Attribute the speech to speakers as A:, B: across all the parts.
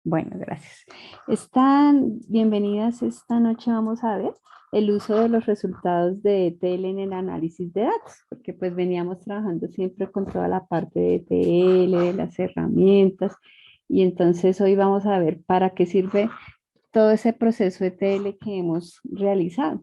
A: Bueno, gracias. Están bienvenidas. Esta noche vamos a ver el uso de los resultados de ETL en el análisis de datos, porque pues veníamos trabajando siempre con toda la parte de ETL, de las herramientas, y entonces hoy vamos a ver para qué sirve todo ese proceso ETL que hemos realizado.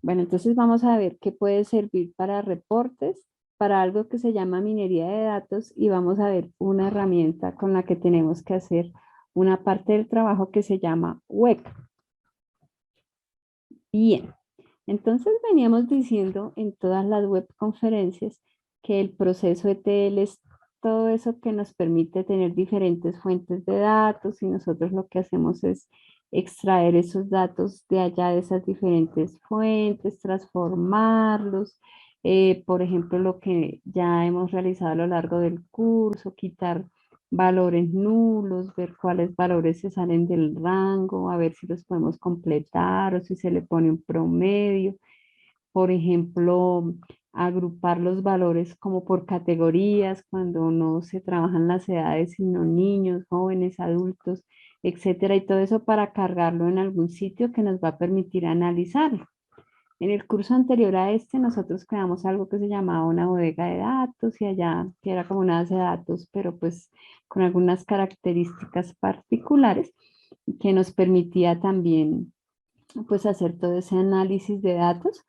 A: Bueno, entonces vamos a ver qué puede servir para reportes, para algo que se llama minería de datos y vamos a ver una herramienta con la que tenemos que hacer una parte del trabajo que se llama web. Bien, entonces veníamos diciendo en todas las web conferencias que el proceso ETL es todo eso que nos permite tener diferentes fuentes de datos y nosotros lo que hacemos es extraer esos datos de allá de esas diferentes fuentes, transformarlos, por ejemplo, lo que ya hemos realizado a lo largo del curso, quitar valores nulos, ver cuáles valores se salen del rango, a ver si los podemos completar o si se le pone un promedio. Por ejemplo, agrupar los valores como por categorías, cuando no se trabajan las edades, sino niños, jóvenes, adultos, etcétera, y todo eso para cargarlo en algún sitio que nos va a permitir analizarlo. En el curso anterior a este, nosotros creamos algo que se llamaba una bodega de datos y allá, que era como una base de datos, pero pues con algunas características particulares que nos permitía también pues hacer todo ese análisis de datos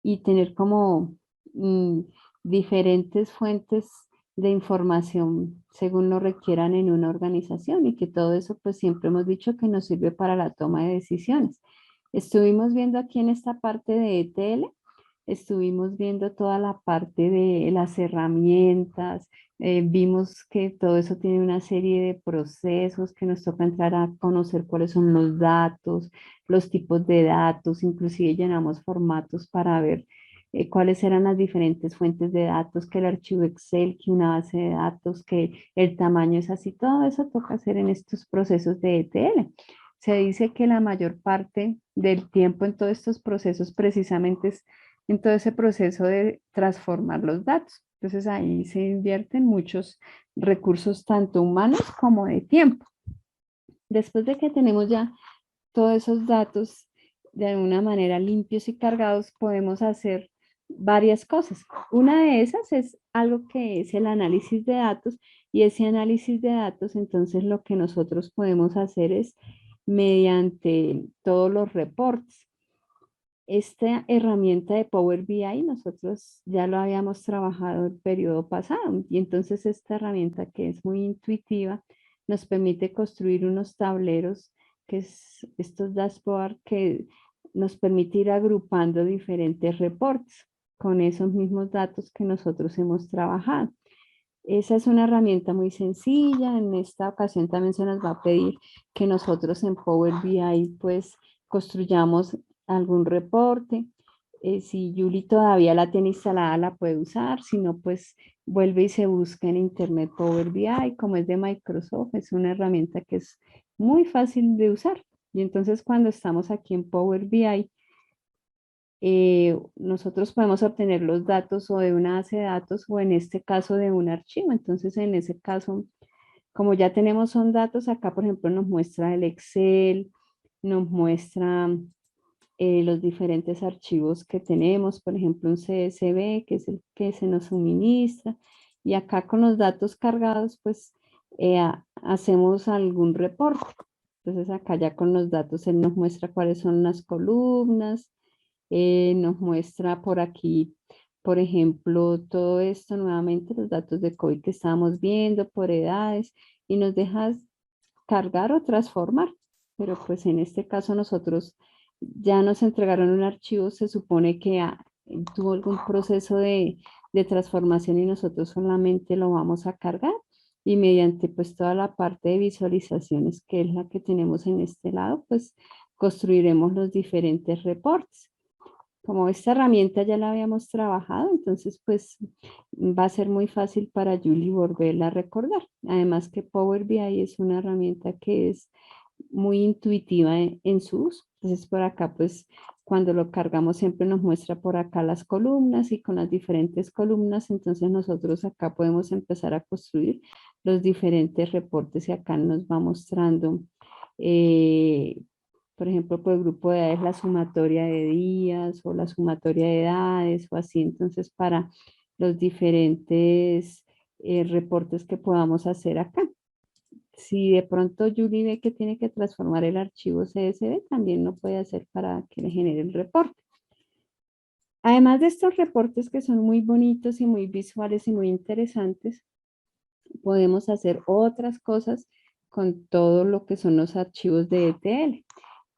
A: y tener como mm, diferentes fuentes de información según lo requieran en una organización y que todo eso pues siempre hemos dicho que nos sirve para la toma de decisiones. Estuvimos viendo aquí en esta parte de ETL, estuvimos viendo toda la parte de las herramientas, vimos que todo eso tiene una serie de procesos que nos toca entrar a conocer cuáles son los datos, los tipos de datos, inclusive llenamos formatos para ver cuáles eran las diferentes fuentes de datos, que el archivo Excel, que una base de datos, que el tamaño es así, todo eso toca hacer en estos procesos de ETL. Se dice que la mayor parte del tiempo en todos estos procesos precisamente es en todo ese proceso de transformar los datos. Entonces ahí se invierten muchos recursos, tanto humanos como de tiempo. Después de que tenemos ya todos esos datos de alguna manera limpios y cargados, podemos hacer varias cosas. Una de esas es algo que es el análisis de datos y ese análisis de datos, entonces lo que nosotros podemos hacer es mediante todos los reportes. Esta herramienta de Power BI nosotros ya lo habíamos trabajado el periodo pasado y entonces esta herramienta que es muy intuitiva nos permite construir unos tableros que es estos dashboard que nos permite ir agrupando diferentes reportes con esos mismos datos que nosotros hemos trabajado. Esa es una herramienta muy sencilla. En esta ocasión también se nos va a pedir que nosotros en Power BI pues construyamos algún reporte. Si Julie todavía la tiene instalada, la puede usar. Si no, pues vuelve y se busca en Internet Power BI. Como es de Microsoft, es una herramienta que es muy fácil de usar. Y entonces cuando estamos aquí en Power BI, nosotros podemos obtener los datos o de una base de datos o en este caso de un archivo. Entonces, en ese caso, como ya tenemos son datos, acá por ejemplo nos muestra el Excel, nos muestra los diferentes archivos que tenemos, por ejemplo un CSV, que es el que se nos suministra, y acá con los datos cargados, pues hacemos algún reporte. Entonces acá ya con los datos él nos muestra cuáles son las columnas, nos muestra por aquí, por ejemplo, todo esto nuevamente, los datos de COVID que estábamos viendo por edades y nos deja cargar o transformar. Pero pues en este caso nosotros ya nos entregaron un archivo, se supone que tuvo algún proceso de transformación y nosotros solamente lo vamos a cargar y mediante pues toda la parte de visualizaciones que es la que tenemos en este lado, pues construiremos los diferentes reportes. Como esta herramienta ya la habíamos trabajado, entonces pues va a ser muy fácil para Julie volverla a recordar. Además que Power BI es una herramienta que es muy intuitiva en su uso. Entonces por acá pues cuando lo cargamos siempre nos muestra por acá las columnas y con las diferentes columnas, entonces nosotros acá podemos empezar a construir los diferentes reportes y acá nos va mostrando, eh, por ejemplo, por el grupo de edades, la sumatoria de días o la sumatoria de edades o así. Entonces, para los diferentes reportes que podamos hacer acá. Si de pronto Julie ve que tiene que transformar el archivo CSV, también lo puede hacer para que le genere el reporte. Además de estos reportes que son muy bonitos y muy visuales y muy interesantes, podemos hacer otras cosas con todo lo que son los archivos de ETL.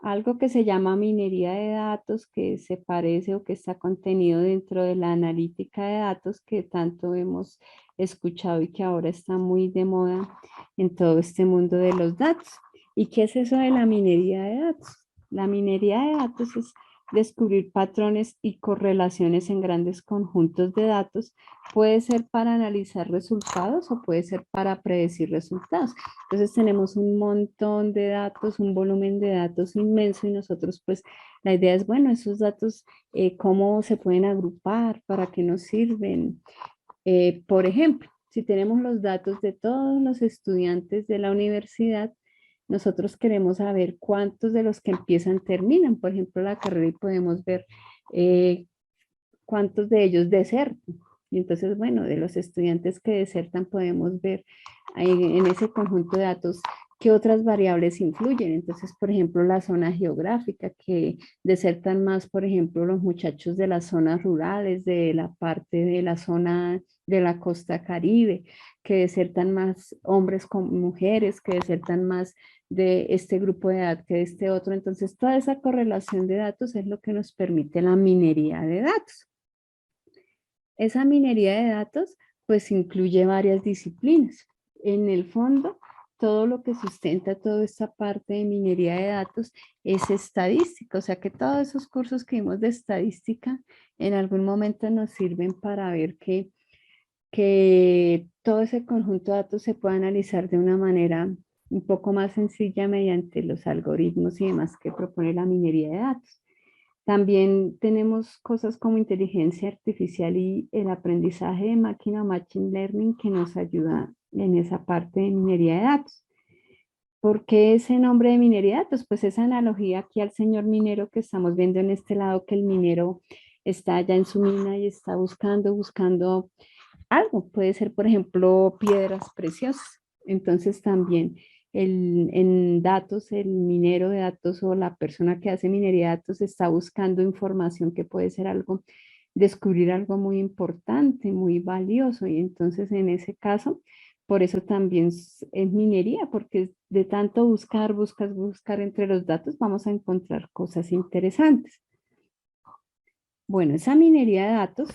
A: Algo que se llama minería de datos, que se parece o que está contenido dentro de la analítica de datos que tanto hemos escuchado y que ahora está muy de moda en todo este mundo de los datos. ¿Y qué es eso de la minería de datos? La minería de datos es descubrir patrones y correlaciones en grandes conjuntos de datos. Puede ser para analizar resultados o puede ser para predecir resultados. Entonces tenemos un montón de datos, un volumen de datos inmenso y nosotros pues la idea es, bueno, esos datos, ¿cómo se pueden agrupar? ¿Para qué nos sirven? Por ejemplo, si tenemos los datos de todos los estudiantes de la universidad, nosotros queremos saber cuántos de los que empiezan terminan, por ejemplo, la carrera y podemos ver eh, cuántos de ellos desertan. Y entonces, bueno, de los estudiantes que desertan podemos ver en ese conjunto de datos qué otras variables influyen. Entonces, por ejemplo, la zona geográfica, que desertan más, por ejemplo, los muchachos de las zonas rurales, de la parte de la zona de la costa Caribe, que desertan más hombres con mujeres, que desertan más de este grupo de edad que de este otro. Entonces, toda esa correlación de datos es lo que nos permite la minería de datos. Esa minería de datos pues incluye varias disciplinas. En el fondo, todo lo que sustenta toda esta parte de minería de datos es estadística, o sea que todos esos cursos que vimos de estadística en algún momento nos sirven para ver que todo ese conjunto de datos se puede analizar de una manera un poco más sencilla mediante los algoritmos y demás que propone la minería de datos. También tenemos cosas como inteligencia artificial y el aprendizaje de máquina, machine learning, que nos ayuda en esa parte de minería de datos. ¿Por qué ese nombre de minería de datos? Pues esa analogía aquí al señor minero que estamos viendo en este lado, que el minero está allá en su mina y está buscando algo. Puede ser, por ejemplo, piedras preciosas. Entonces también en datos, el minero de datos o la persona que hace minería de datos está buscando información que puede ser algo, descubrir algo muy importante, muy valioso. Y entonces en ese caso, por eso también es minería, porque de tanto buscar entre los datos, vamos a encontrar cosas interesantes. Bueno, esa minería de datos,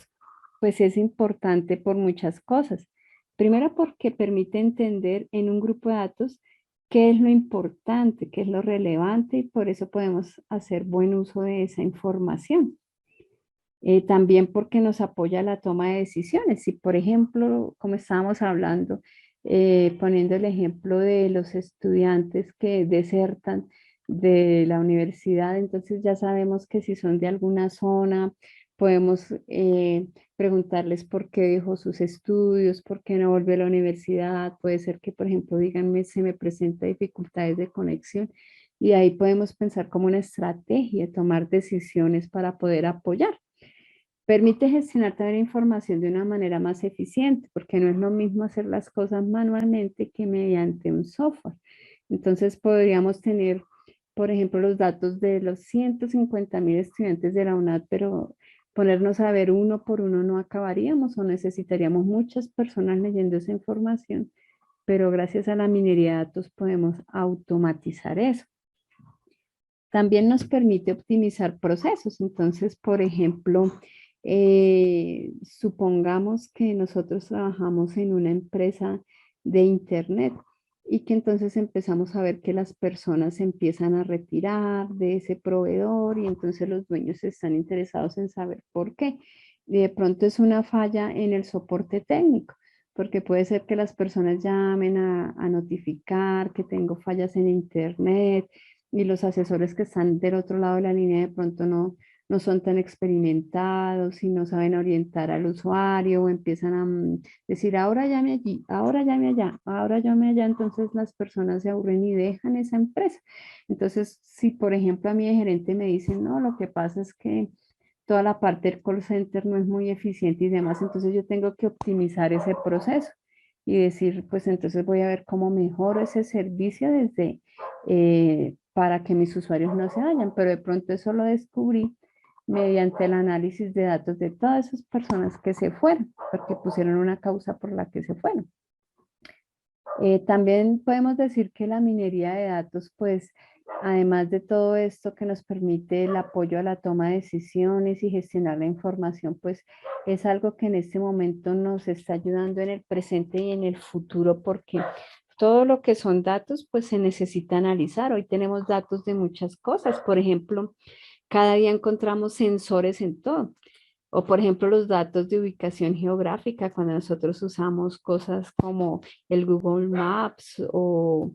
A: pues es importante por muchas cosas. Primero porque permite entender en un grupo de datos qué es lo importante, qué es lo relevante y por eso podemos hacer buen uso de esa información. También porque nos apoya la toma de decisiones. Si, por ejemplo, como estábamos hablando, poniendo el ejemplo de los estudiantes que desertan de la universidad, entonces ya sabemos que si son de alguna zona, podemos preguntarles por qué dejó sus estudios, por qué no volvió a la universidad. Puede ser que, por ejemplo, díganme, se me presenta dificultades de conexión y ahí podemos pensar como una estrategia, tomar decisiones para poder apoyar. Permite gestionar también información de una manera más eficiente, porque no es lo mismo hacer las cosas manualmente que mediante un software. Entonces podríamos tener, por ejemplo, los datos de los 150.000 estudiantes de la UNAD, pero ponernos a ver uno por uno no acabaríamos o necesitaríamos muchas personas leyendo esa información, pero gracias a la minería de datos podemos automatizar eso. También nos permite optimizar procesos. Entonces, por ejemplo, supongamos que nosotros trabajamos en una empresa de internet y que entonces empezamos a ver que las personas se empiezan a retirar de ese proveedor y entonces los dueños están interesados en saber por qué. Y de pronto es una falla en el soporte técnico, porque puede ser que las personas llamen a notificar que tengo fallas en internet y los asesores que están del otro lado de la línea de pronto no son tan experimentados y no saben orientar al usuario o empiezan a decir, ahora llame allí, ahora llame allá, ahora llame allá, entonces las personas se aburren y dejan esa empresa. Entonces, si por ejemplo a mí de gerente me dicen, no, lo que pasa es que toda la parte del call center no es muy eficiente y demás, entonces yo tengo que optimizar ese proceso y decir, pues entonces voy a ver cómo mejoro ese servicio desde, para que mis usuarios no se vayan, pero de pronto eso lo descubrí mediante el análisis de datos de todas esas personas que se fueron, porque pusieron una causa por la que se fueron. También podemos decir que la minería de datos, pues, además de todo esto que nos permite el apoyo a la toma de decisiones y gestionar la información, pues es algo que en este momento nos está ayudando en el presente y en el futuro, porque todo lo que son datos, pues se necesita analizar. Hoy tenemos datos de muchas cosas. Por ejemplo, cada día encontramos sensores en todo. O por ejemplo los datos de ubicación geográfica, cuando nosotros usamos cosas como el Google Maps o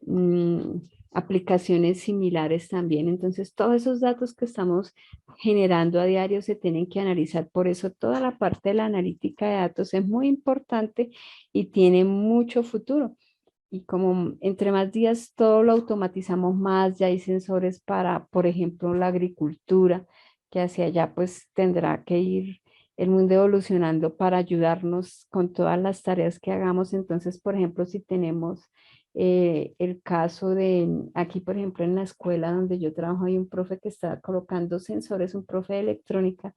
A: mm, aplicaciones similares también. Entonces todos esos datos que estamos generando a diario se tienen que analizar. Por eso toda la parte de la analítica de datos es muy importante y tiene mucho futuro. Y como entre más días todo lo automatizamos más, ya hay sensores para, por ejemplo, la agricultura, que hacia allá pues tendrá que ir el mundo evolucionando para ayudarnos con todas las tareas que hagamos. Entonces, por ejemplo, si tenemos el caso de, aquí por ejemplo en la escuela donde yo trabajo hay un profe que está colocando sensores, un profe de electrónica,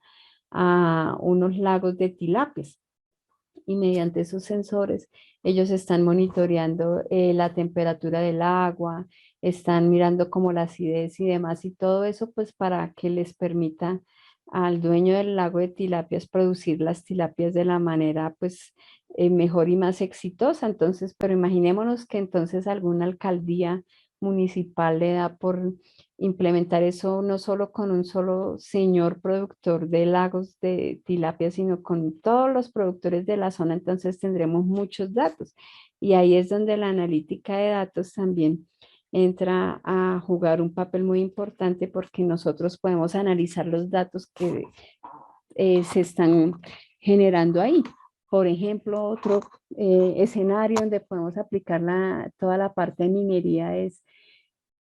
A: a unos lagos de tilapias y mediante esos sensores ellos están monitoreando la temperatura del agua, están mirando como la acidez y demás y todo eso pues para que les permita al dueño del lago de tilapias producir las tilapias de la manera pues mejor y más exitosa. Entonces, pero imaginémonos que entonces alguna alcaldía municipal le da por implementar eso no solo con un solo señor productor de lagos de tilapia, sino con todos los productores de la zona, entonces tendremos muchos datos. Y ahí es donde la analítica de datos también entra a jugar un papel muy importante porque nosotros podemos analizar los datos que se están generando ahí. Por ejemplo, otro escenario donde podemos aplicar toda la parte de minería es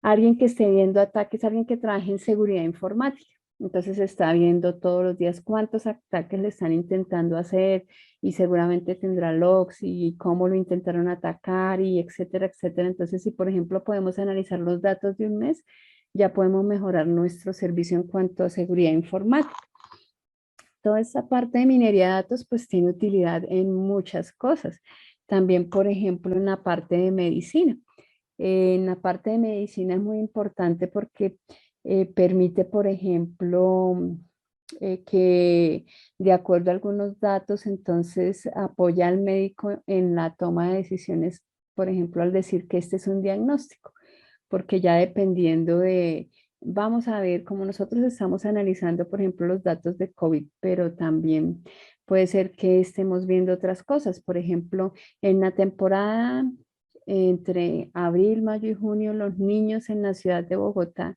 A: alguien que esté viendo ataques, alguien que trabaje en seguridad informática. Entonces está viendo todos los días cuántos ataques le están intentando hacer y seguramente tendrá logs y cómo lo intentaron atacar y etcétera, etcétera. Entonces, si por ejemplo podemos analizar los datos de un mes, ya podemos mejorar nuestro servicio en cuanto a seguridad informática. Toda esta parte de minería de datos pues tiene utilidad en muchas cosas. También, por ejemplo, en la parte de medicina. En la parte de medicina es muy importante porque permite, por ejemplo, que de acuerdo a algunos datos, entonces apoya al médico en la toma de decisiones, por ejemplo, al decir que este es un diagnóstico, porque ya dependiendo de, vamos a ver, como nosotros estamos analizando, por ejemplo, los datos de COVID, pero también puede ser que estemos viendo otras cosas, por ejemplo, en la temporada entre abril, mayo y junio, los niños en la ciudad de Bogotá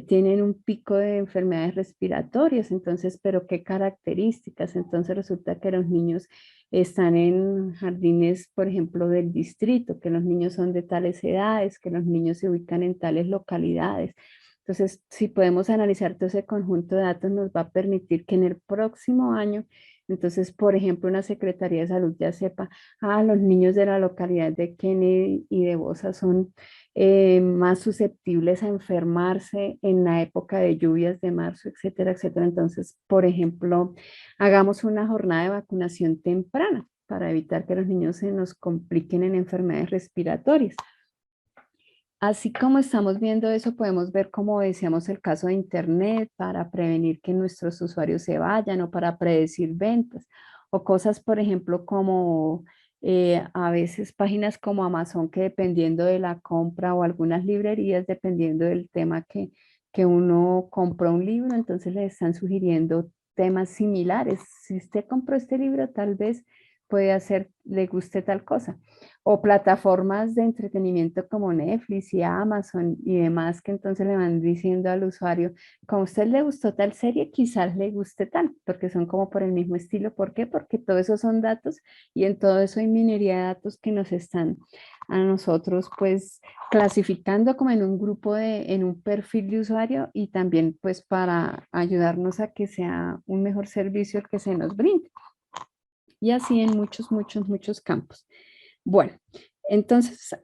A: tienen un pico de enfermedades respiratorias, entonces, pero qué características. Entonces resulta que los niños están en jardines, por ejemplo, del distrito, que los niños son de tales edades, que los niños se ubican en tales localidades. Entonces, si podemos analizar todo ese conjunto de datos, nos va a permitir que en el próximo año, entonces, por ejemplo, una Secretaría de Salud ya sepa, los niños de la localidad de Kennedy y de Bosa son más susceptibles a enfermarse en la época de lluvias de marzo, etcétera, etcétera. Entonces, por ejemplo, hagamos una jornada de vacunación temprana para evitar que los niños se nos compliquen en enfermedades respiratorias. Así como estamos viendo eso, podemos ver, como decíamos, el caso de Internet para prevenir que nuestros usuarios se vayan o para predecir ventas o cosas, por ejemplo, como a veces páginas como Amazon que dependiendo de la compra o algunas librerías, dependiendo del tema que uno compró un libro, entonces le están sugiriendo temas similares. Si usted compró este libro, tal vez puede hacer, le guste tal cosa. O plataformas de entretenimiento como Netflix y Amazon y demás, que entonces le van diciendo al usuario, como a usted le gustó tal serie, quizás le guste tal, porque son como por el mismo estilo. ¿Por qué? Porque todo eso son datos y en todo eso hay minería de datos que nos están a nosotros pues clasificando como en un grupo en un perfil de usuario y también pues para ayudarnos a que sea un mejor servicio el que se nos brinde. Y así en muchos, muchos, muchos campos. Bueno, entonces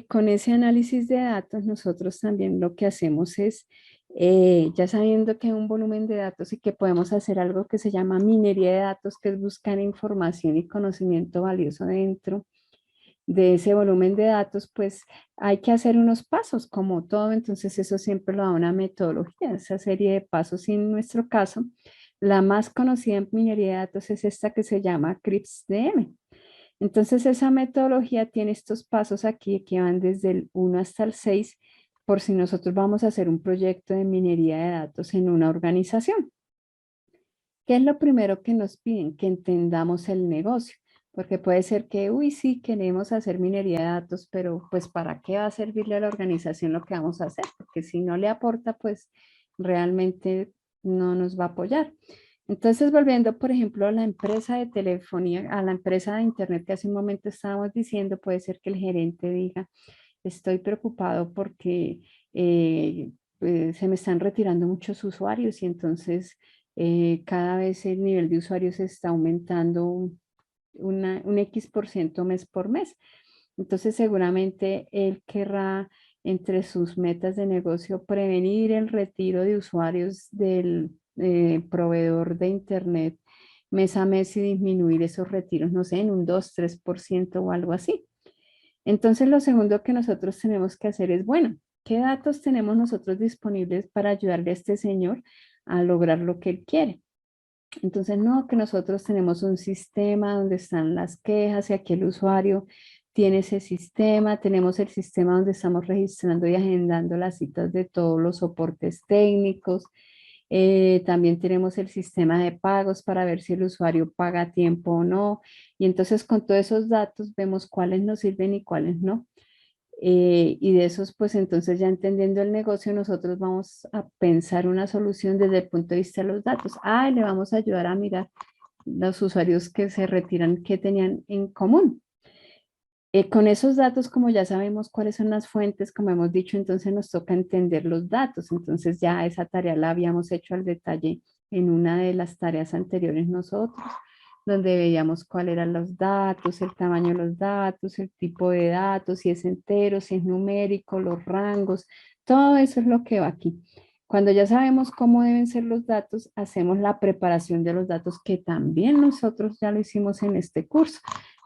A: con ese análisis de datos nosotros también lo que hacemos es, ya sabiendo que hay un volumen de datos y que podemos hacer algo que se llama minería de datos, que es buscar información y conocimiento valioso dentro de ese volumen de datos, pues hay que hacer unos pasos, como todo, entonces eso siempre lo da una metodología, esa serie de pasos. Y en nuestro caso, la más conocida en minería de datos es esta que se llama CRIPS-DM. Entonces esa metodología tiene estos pasos aquí que van desde el 1 hasta el 6 por si nosotros vamos a hacer un proyecto de minería de datos en una organización. ¿Qué es lo primero que nos piden? Que entendamos el negocio, porque puede ser que, uy, sí, queremos hacer minería de datos, pero pues ¿para qué va a servirle a la organización lo que vamos a hacer? Porque si no le aporta, pues realmente no nos va a apoyar. Entonces, volviendo, por ejemplo, a la empresa de telefonía, a la empresa de internet que hace un momento estábamos diciendo, puede ser que el gerente diga, estoy preocupado porque se me están retirando muchos usuarios y entonces cada vez el nivel de usuarios está aumentando un X por ciento mes por mes. Entonces seguramente él querrá entre sus metas de negocio prevenir el retiro de usuarios del proveedor de internet mes a mes y disminuir esos retiros, no sé, en un 2-3% o algo así. Entonces, lo segundo que nosotros tenemos que hacer es, bueno, ¿qué datos tenemos nosotros disponibles para ayudarle a este señor a lograr lo que él quiere? Entonces, no, que nosotros tenemos un sistema donde están las quejas y aquí el usuario tiene ese sistema, tenemos el sistema donde estamos registrando y agendando las citas de todos los soportes técnicos, también tenemos el sistema de pagos para ver si el usuario paga a tiempo o no. Y entonces con todos esos datos vemos cuáles nos sirven y cuáles no. Y de esos, pues entonces ya entendiendo el negocio, nosotros vamos a pensar una solución desde el punto de vista de los datos. Ah, le vamos a ayudar a mirar los usuarios que se retiran, qué tenían en común. Con esos datos, como ya sabemos cuáles son las fuentes, como hemos dicho, entonces nos toca entender los datos. Entonces ya esa tarea la habíamos hecho al detalle en una de las tareas anteriores nosotros, donde veíamos cuáles eran los datos, el tamaño de los datos, el tipo de datos, si es entero, si es numérico, los rangos, todo eso es lo que va aquí. Cuando ya sabemos cómo deben ser los datos, hacemos la preparación de los datos, que también nosotros ya lo hicimos en este curso,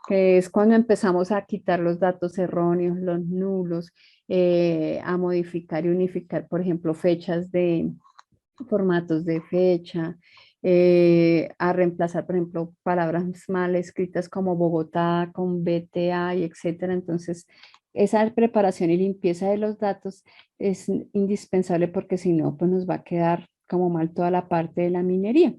A: que es cuando empezamos a quitar los datos erróneos, los nulos, a modificar y unificar, por ejemplo, fechas de formatos de fecha, a reemplazar, por ejemplo, palabras mal escritas como Bogotá con BTA y etcétera. Entonces, esa preparación y limpieza de los datos es indispensable porque si no, pues nos va a quedar como mal toda la parte de la minería.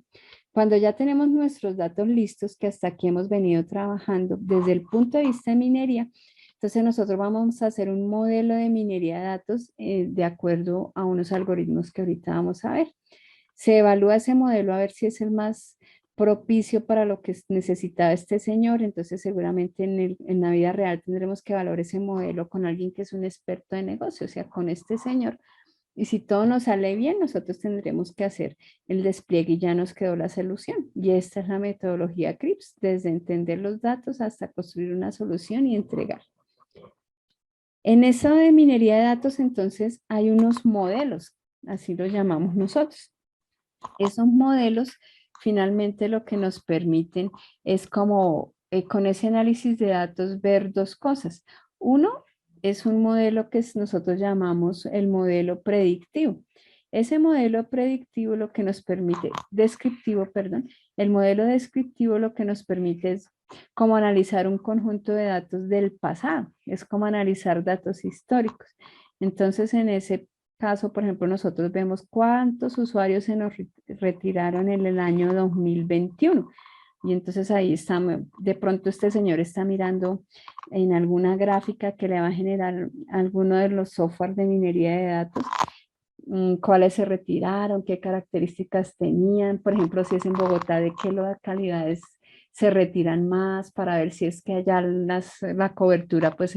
A: Cuando ya tenemos nuestros datos listos, que hasta aquí hemos venido trabajando desde el punto de vista de minería, entonces nosotros vamos a hacer un modelo de minería de datos de acuerdo a unos algoritmos que ahorita vamos a ver. Se evalúa ese modelo a ver si es el más propicio para lo que necesitaba este señor. Entonces seguramente en la vida real tendremos que evaluar ese modelo con alguien que es un experto de negocio, o sea, con este señor. Y si todo nos sale bien, nosotros tendremos que hacer el despliegue y ya nos quedó la solución. Y esta es la metodología CRIPS, desde entender los datos hasta construir una solución y entregar. En eso de minería de datos, entonces, hay unos modelos, así los llamamos nosotros. Esos modelos finalmente lo que nos permiten es como con ese análisis de datos ver dos cosas. Uno es un modelo que nosotros llamamos el modelo predictivo. Ese modelo predictivo lo que nos permite, descriptivo, perdón, el modelo descriptivo lo que nos permite es como analizar un conjunto de datos del pasado, es como analizar datos históricos. Entonces, en ese caso, por ejemplo, nosotros vemos cuántos usuarios se nos retiraron en el año 2021. Y entonces ahí está, de pronto este señor está mirando en alguna gráfica que le va a generar alguno de los software de minería de datos, cuáles se retiraron, qué características tenían, por ejemplo, si es en Bogotá, de qué localidades se retiran más para ver si es que allá la cobertura pues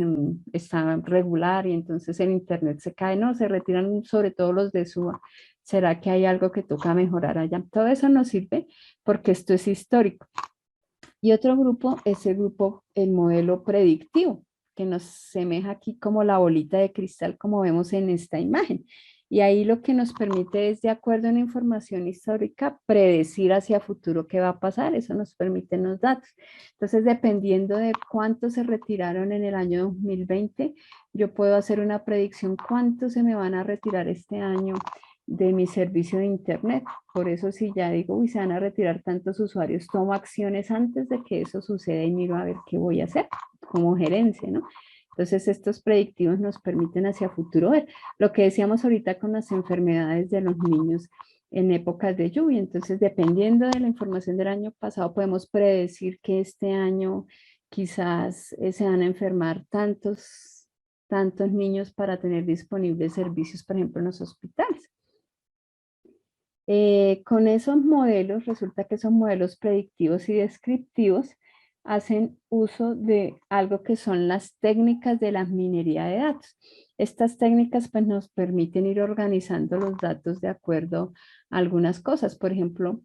A: está regular y entonces el internet se cae, no, se retiran sobre todo los de Suba. ¿Será que hay algo que toca mejorar allá? Todo eso nos sirve porque esto es histórico. Y otro grupo es el grupo, el modelo predictivo, que nos semeja aquí como la bolita de cristal, como vemos en esta imagen. Y ahí lo que nos permite es, de acuerdo a una información histórica, predecir hacia futuro qué va a pasar. Eso nos permiten los datos. Entonces, dependiendo de cuántos se retiraron en el año 2020, yo puedo hacer una predicción cuántos se me van a retirar este año de mi servicio de internet. Por eso si ya digo, uy, se van a retirar tantos usuarios, tomo acciones antes de que eso suceda y miro a ver qué voy a hacer como gerencia, ¿no? Entonces estos predictivos nos permiten hacia futuro ver lo que decíamos ahorita con las enfermedades de los niños en épocas de lluvia. Entonces, dependiendo de la información del año pasado, podemos predecir que este año quizás se van a enfermar tantos niños para tener disponibles servicios, por ejemplo, en los hospitales. Con esos modelos, resulta que esos modelos predictivos y descriptivos hacen uso de algo que son las técnicas de la minería de datos. Estas técnicas pues, nos permiten ir organizando los datos de acuerdo a algunas cosas. Por ejemplo,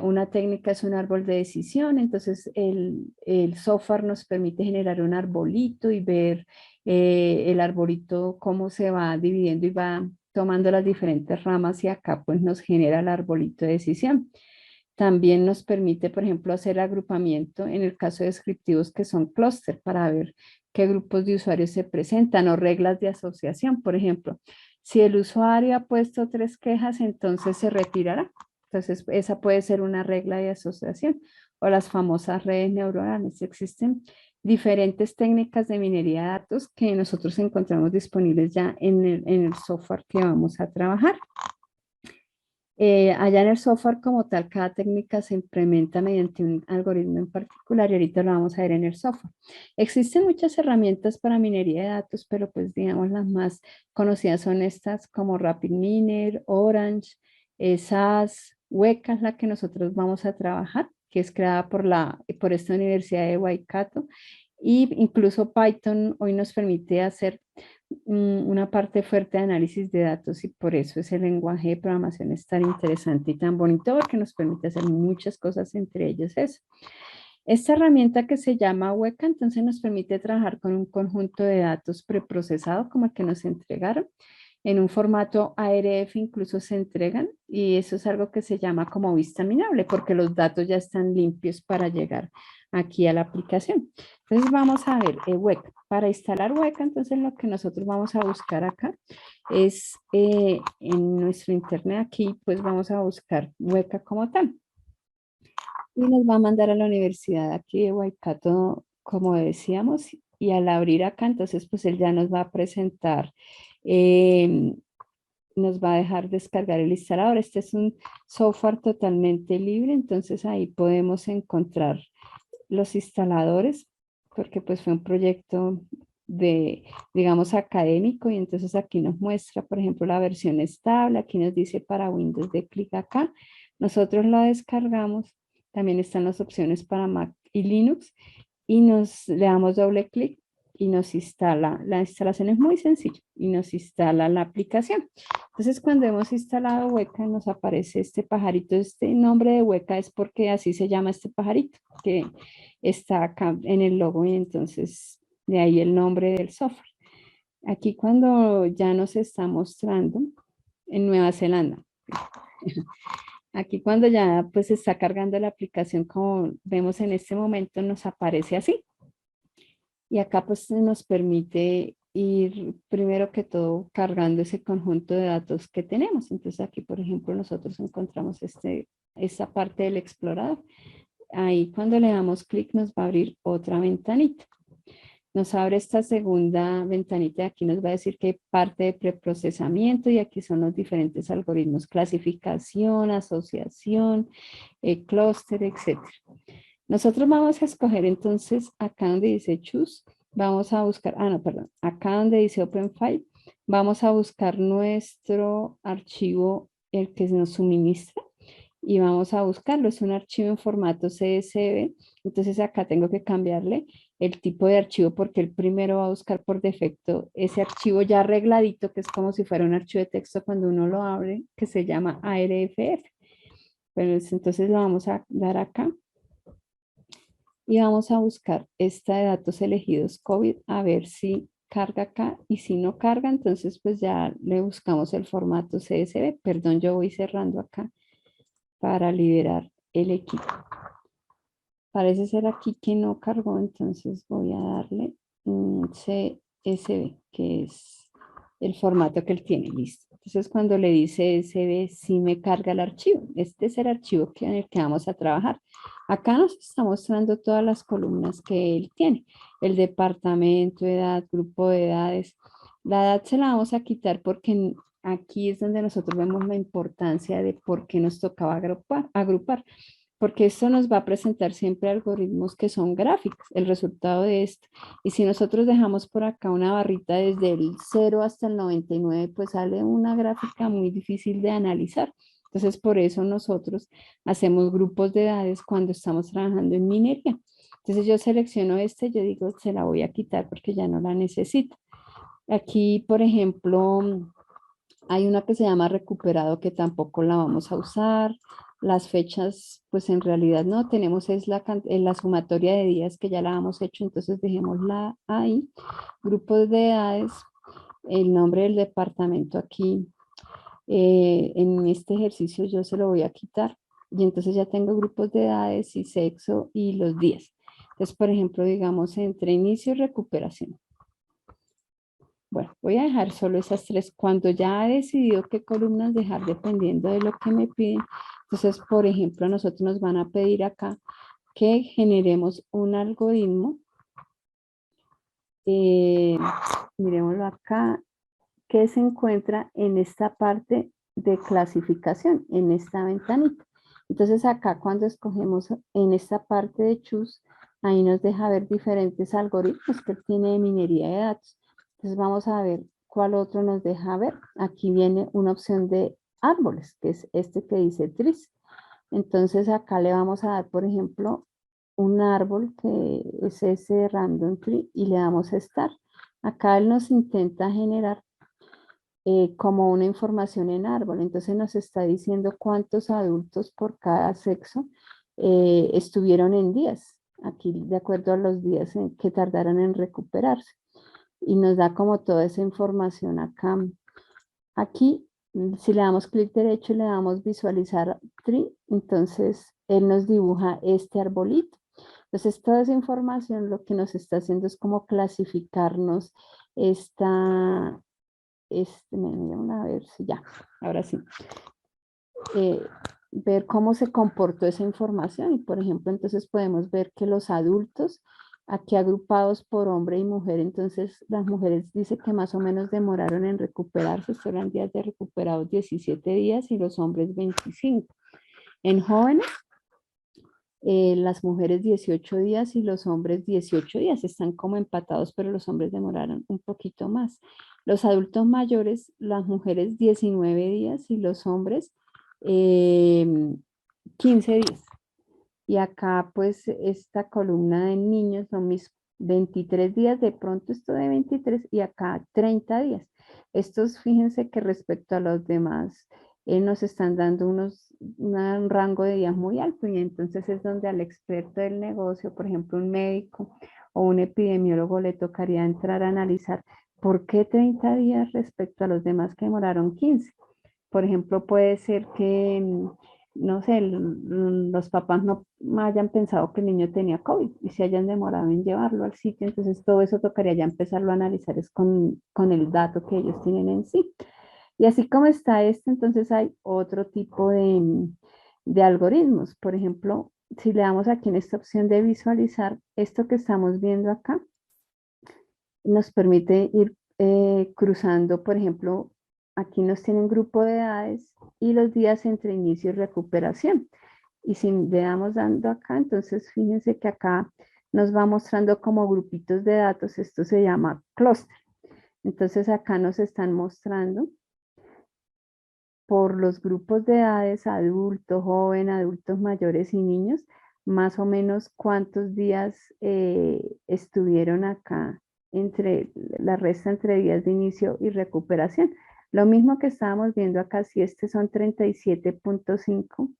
A: una técnica es un árbol de decisión, entonces el software nos permite generar un arbolito y ver el arbolito cómo se va dividiendo y va tomando las diferentes ramas y acá pues nos genera el arbolito de decisión. También nos permite, por ejemplo, hacer agrupamiento en el caso de descriptivos que son clúster para ver qué grupos de usuarios se presentan o reglas de asociación. Por ejemplo, si el usuario ha puesto 3 quejas, entonces se retirará. Entonces, esa puede ser una regla de asociación o las famosas redes neuronales. Existen diferentes técnicas de minería de datos que nosotros encontramos disponibles ya en el software que vamos a trabajar. Allá en el software como tal, cada técnica se implementa mediante un algoritmo en particular y ahorita lo vamos a ver en el software. Existen muchas herramientas para minería de datos, pero pues digamos las más conocidas son estas como RapidMiner, Orange, SAS, Weka es la que nosotros vamos a trabajar, que es creada por esta Universidad de Waikato. Y incluso Python hoy nos permite hacer una parte fuerte de análisis de datos y por eso ese lenguaje de programación es tan interesante y tan bonito porque nos permite hacer muchas cosas, entre ellas eso. Esta herramienta que se llama Weka, entonces nos permite trabajar con un conjunto de datos preprocesado como el que nos entregaron. En un formato ARF incluso se entregan y eso es algo que se llama como vista minable porque los datos ya están limpios para llegar aquí a la aplicación. Entonces vamos a ver Weka. Para instalar Weka, entonces lo que nosotros vamos a buscar acá es en nuestro internet aquí, pues vamos a buscar Weka como tal. Y nos va a mandar a la universidad aquí de Waikato, como decíamos, y al abrir acá, entonces pues él ya nos va a presentar, nos va a dejar descargar el instalador. Este es un software totalmente libre, entonces ahí podemos encontrar los instaladores, porque pues fue un proyecto de, digamos, académico y entonces aquí nos muestra, por ejemplo, la versión estable, aquí nos dice para Windows, de clic acá, nosotros la descargamos, también están las opciones para Mac y Linux y le damos doble clic y nos instala, la instalación es muy sencilla y nos instala la aplicación. Entonces cuando hemos instalado Weka nos aparece este pajarito, este nombre de Weka es porque así se llama este pajarito que está acá en el logo y entonces de ahí el nombre del software. Aquí cuando ya nos está mostrando en Nueva Zelanda, aquí cuando ya pues está cargando la aplicación como vemos en este momento nos aparece así. Y acá pues nos permite ir primero que todo cargando ese conjunto de datos que tenemos. Entonces aquí por ejemplo nosotros encontramos esta parte del explorador. Ahí cuando le damos clic nos va a abrir otra ventanita. nos abre esta segunda ventanita. Aquí nos va a decir que hay parte de preprocesamiento y aquí son los diferentes algoritmos, clasificación, asociación, clúster, etcétera. Nosotros vamos a escoger entonces acá donde dice choose, vamos a buscar, no, perdón, acá donde dice open file, vamos a buscar nuestro archivo, el que nos suministra, y vamos a buscarlo. Es un archivo en formato CSV, entonces acá tengo que cambiarle el tipo de archivo porque el primero va a buscar por defecto ese archivo ya arregladito, que es como si fuera un archivo de texto cuando uno lo abre, que se llama ARFF. Pues entonces lo vamos a dar acá y vamos a buscar esta de datos elegidos COVID a ver si carga acá, y si no carga, entonces pues ya le buscamos el formato CSV. Perdón, yo voy cerrando acá para liberar el equipo. Parece ser aquí que no cargó, entonces voy a darle un CSV, que es el formato que él tiene, listo. Entonces cuando le dice CSV, sí me carga el archivo. Este es el archivo en el que vamos a trabajar. Acá nos está mostrando todas las columnas que él tiene. El departamento, edad, grupo de edades. La edad se la vamos a quitar porque aquí es donde nosotros vemos la importancia de por qué nos tocaba agrupar, porque esto nos va a presentar siempre algoritmos que son gráficos, el resultado de esto. Y si nosotros dejamos por acá una barrita desde el 0 hasta el 99, pues sale una gráfica muy difícil de analizar. Entonces, por eso nosotros hacemos grupos de edades cuando estamos trabajando en minería. Entonces, yo selecciono este, yo digo, se la voy a quitar porque ya no la necesito. Aquí, por ejemplo, hay una que se llama recuperado que tampoco la vamos a usar. Las fechas, pues en realidad no tenemos, es la sumatoria de días que ya la hemos hecho, entonces dejémosla ahí. Grupos de edades, el nombre del departamento aquí. En este ejercicio yo se lo voy a quitar y entonces ya tengo grupos de edades y sexo y los días. Entonces, por ejemplo, digamos entre inicio y recuperación. Bueno, voy a dejar solo esas tres. Cuando ya he decidido qué columnas dejar dependiendo de lo que me piden, entonces, por ejemplo, a nosotros nos van a pedir acá que generemos un algoritmo. eh, Miremoslo acá, que se encuentra en esta parte de clasificación, en esta ventanita. Entonces acá cuando escogemos en esta parte de choose, ahí nos deja ver diferentes algoritmos que tiene de minería de datos. Entonces vamos a ver cuál otro nos deja ver. Aquí viene una opción de árboles, que es este que dice trees. Entonces acá le vamos a dar, por ejemplo, un árbol que es ese random tree y le damos a start. Acá él nos intenta generar como una información en árbol. Entonces nos está diciendo cuántos adultos por cada sexo estuvieron en días, aquí de acuerdo a los días que tardaron en recuperarse. Y nos da como toda esa información acá. Aquí, si le damos clic derecho y le damos visualizar tree, entonces él nos dibuja este arbolito. Entonces, toda esa información lo que nos está haciendo es como clasificarnos esta, a ver si ya, ahora sí. Eh, Ver cómo se comportó esa información y, por ejemplo, entonces podemos ver que los adultos, aquí agrupados por hombre y mujer, entonces las mujeres dice que más o menos demoraron en recuperarse, eran días de recuperados 17 días y los hombres 25. En jóvenes, las mujeres 18 días y los hombres 18 días, están como empatados, pero los hombres demoraron un poquito más. Los adultos mayores, las mujeres 19 días y los hombres 15 días. Y acá pues esta columna de niños son mis 23 días, de pronto esto de 23 y acá 30 días. Estos fíjense que respecto a los demás nos están dando un rango de días muy alto y entonces es donde al experto del negocio, por ejemplo un médico o un epidemiólogo, le tocaría entrar a analizar por qué 30 días respecto a los demás que demoraron 15. Por ejemplo, puede ser que no sé, los papás no hayan pensado que el niño tenía COVID y se hayan demorado en llevarlo al sitio, entonces todo eso tocaría ya empezarlo a analizar es con el dato que ellos tienen en sí. Y así como está este, entonces hay otro tipo de algoritmos. Por ejemplo, si le damos aquí en esta opción de visualizar esto que estamos viendo acá, nos permite ir cruzando, por ejemplo, aquí nos tienen grupo de edades y los días entre inicio y recuperación. Y si le damos dando acá, entonces fíjense que acá nos va mostrando como grupitos de datos, esto se llama clúster. Entonces acá nos están mostrando por los grupos de edades, adultos, joven, adultos mayores y niños, más o menos cuántos días estuvieron acá entre la resta entre días de inicio y recuperación. Lo mismo que estábamos viendo acá, si este son 37.5,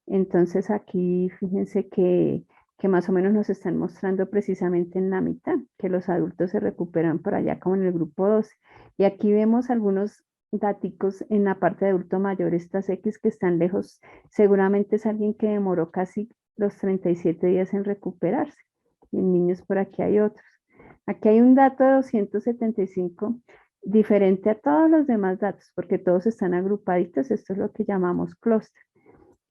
A: entonces aquí fíjense que más o menos nos están mostrando precisamente en la mitad, que los adultos se recuperan por allá como en el grupo 12. Y aquí vemos algunos daticos en la parte de adulto mayor, estas X que están lejos, seguramente es alguien que demoró casi los 37 días en recuperarse. Y en niños por aquí hay otros. Aquí hay un dato de 275 diferente a todos los demás datos, porque todos están agrupaditos, esto es lo que llamamos clúster.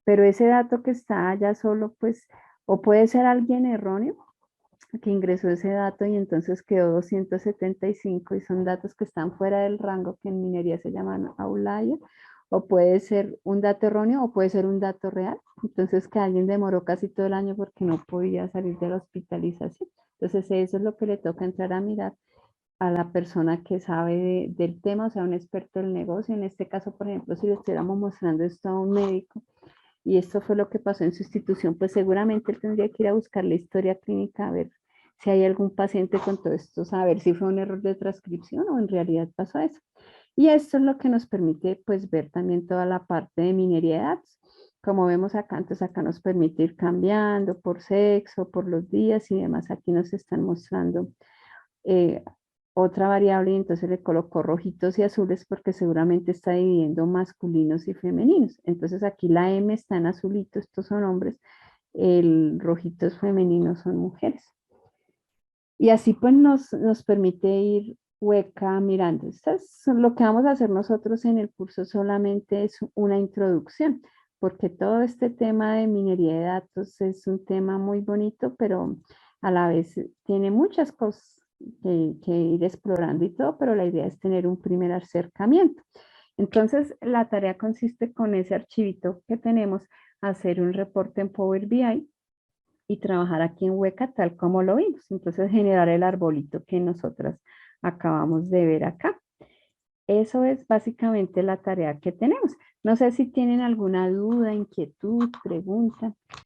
A: Pero ese dato que está allá solo, pues, o puede ser alguien erróneo que ingresó ese dato y entonces quedó 275 y son datos que están fuera del rango que en minería se llaman outlier, o puede ser un dato erróneo o puede ser un dato real. Entonces que alguien demoró casi todo el año porque no podía salir de la hospitalización. Entonces eso es lo que le toca entrar a mirar a la persona que sabe del tema, o sea, un experto del negocio. En este caso, por ejemplo, si le estuviéramos mostrando esto a un médico, y esto fue lo que pasó en su institución, pues seguramente él tendría que ir a buscar la historia clínica, a ver si hay algún paciente con todo esto, saber si fue un error de transcripción o en realidad pasó eso. Y esto es lo que nos permite pues ver también toda la parte de minería de datos. Como vemos acá, entonces acá nos permite ir cambiando por sexo, por los días y demás. Aquí nos están mostrando eh, otra variable y entonces le colocó rojitos y azules porque seguramente está dividiendo masculinos y femeninos. Entonces aquí la M está en azulito, estos son hombres, el rojito es femenino, son mujeres. Y así pues nos permite ir hueca mirando. Lo que vamos a hacer nosotros en el curso solamente es una introducción, porque todo este tema de minería de datos es un tema muy bonito, pero a la vez tiene muchas cosas que ir explorando y todo, pero la idea es tener un primer acercamiento. Entonces, la tarea consiste con ese archivito que tenemos, hacer un reporte en Power BI y trabajar aquí en Hueca tal como lo vimos. Entonces generar el arbolito que nosotras acabamos de ver acá. Eso es básicamente la tarea que tenemos. No sé si tienen alguna duda, inquietud, pregunta.